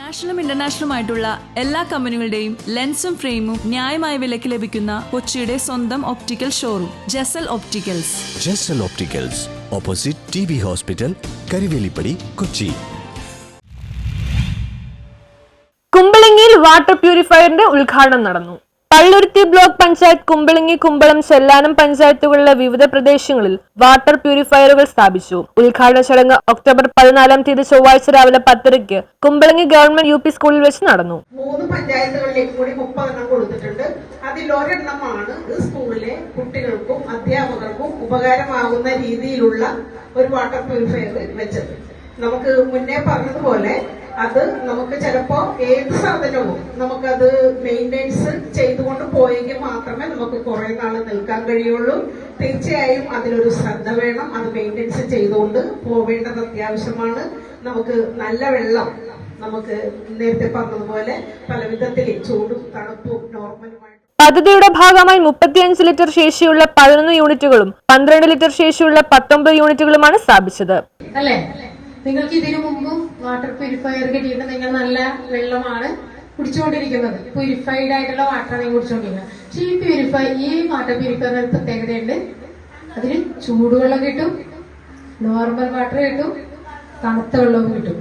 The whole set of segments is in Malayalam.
നാഷണലും ഇന്റർനാഷണലുമായിട്ടുള്ള എല്ലാ കമ്പനികളുടെയും ലെൻസും ഫ്രെയിമും ന്യായമായ വിലയ്ക്ക് ലഭിക്കുന്ന കൊച്ചിയുടെ സ്വന്തം optical showroom Jesal opticals. Jesal opticals, opposite TB hospital, Karivelippady, Kochi. കുമ്പളങ്ങിയിൽ വാട്ടർ പ്യൂരിഫയറിന്റെ ഉദ്ഘാടനം നടന്നു. പള്ളുരുത്തി ബ്ലോക്ക് പഞ്ചായത്ത്, കുമ്പളങ്ങി, കുമ്പളം, ചെല്ലാനം പഞ്ചായത്തുകളിലെ വിവിധ പ്രദേശങ്ങളിൽ വാട്ടർ പ്യൂരിഫയറുകൾ സ്ഥാപിച്ചു. ഉദ്ഘാടന ചടങ്ങ് ഒക്ടോബർ 14 ചൊവ്വാഴ്ച രാവിലെ 10:00 കുമ്പളങ്ങി ഗവൺമെന്റ് UP സ്കൂളിൽ വെച്ച് നടന്നു. 3 പഞ്ചായത്തുകളിലേക്ക് കൂടി 30 എണ്ണം കൊടുത്തിട്ടുണ്ട്. അതിലൊരെണ്ണമാണ് സ്കൂളിലെ കുട്ടികൾക്കും അധ്യാപകർക്കും ഉപകാരമാകുന്ന രീതിയിലുള്ള ഒരു വാട്ടർ പ്യൂരിഫയർ വെച്ചത്. നമുക്ക് മുന്നേ പറഞ്ഞതുപോലെ അത് നമുക്ക് ചിലപ്പോ ഏത് സാധനവും നമുക്കത് മെയിൻ്റെനൻസ് ചെയ്തുകൊണ്ട് പോയെങ്കിൽ മാത്രമേ നമുക്ക് കുറെ നാള് നിൽക്കാൻ കഴിയുള്ളൂ. തീർച്ചയായും അതിലൊരു ശ്രദ്ധ വേണം. അത് മെയിൻ്റെനൻസ് ചെയ്തുകൊണ്ട് പോവേണ്ടത് അത്യാവശ്യമാണ്. നമുക്ക് നല്ല വെള്ളം, നമുക്ക് നേരത്തെ പറഞ്ഞതുപോലെ പല വിധത്തിൽ ചൂടും തണുപ്പും നോർമലുമായിട്ട്. പദ്ധതിയുടെ ഭാഗമായി 35 ലിറ്റർ ശേഷിയുള്ള 11 യൂണിറ്റുകളും 12 ലിറ്റർ ശേഷിയുള്ള 19 യൂണിറ്റുകളുമാണ് സ്ഥാപിച്ചത്. അല്ലേ, നിങ്ങൾക്ക് ഇതിനു മുമ്പും വാട്ടർ പ്യൂരിഫയർ കിട്ടിയിട്ട് നിങ്ങൾ നല്ല വെള്ളമാണ് കുടിച്ചുകൊണ്ടിരിക്കുന്നത്. പ്യൂരിഫൈഡ് ആയിട്ടുള്ള വാട്ടറാണ് കുടിച്ചുകൊണ്ടിരിക്കുന്നത്. പക്ഷെ ഈ വാട്ടർ പ്യൂരിഫയറിന് ഒരു പ്രത്യേകതയുണ്ട്. അതിന് ചൂടുവെള്ളം കിട്ടും, നോർമൽ വാട്ടർ കിട്ടും, തണുത്ത വെള്ളവും കിട്ടും.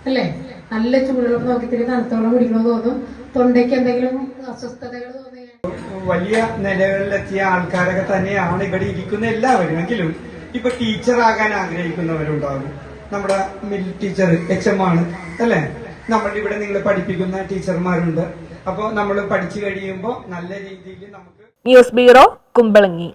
അല്ലേ, നല്ല ചൂടുവെള്ളം നോക്കിയിട്ട് തണുത്ത വെള്ളം കുടിക്കണമെന്ന് തോന്നും. തൊണ്ടയ്ക്ക് എന്തെങ്കിലും അസ്വസ്ഥതകൾ തോന്നുകയാണ്. വലിയ നിലകളിലെത്തിയ ആൾക്കാരൊക്കെ തന്നെയാണ് ഇവിടെ ഇരിക്കുന്ന എല്ലാവരും. എങ്കിലും ഇപ്പൊ ടീച്ചറാകാൻ ആഗ്രഹിക്കുന്നവരുണ്ടാകും. നമ്മുടെ മിഡിൽ ടീച്ചർ HM ആണ് അല്ലെ, നമ്മളുടെ ഇവിടെ നിങ്ങൾ പഠിപ്പിക്കുന്ന ടീച്ചർമാരുണ്ട്. അപ്പോൾ നമ്മൾ പഠിച്ചു കഴിയുമ്പോൾ നല്ല രീതിയിൽ നമുക്ക്. News bureau, Kumbalangi.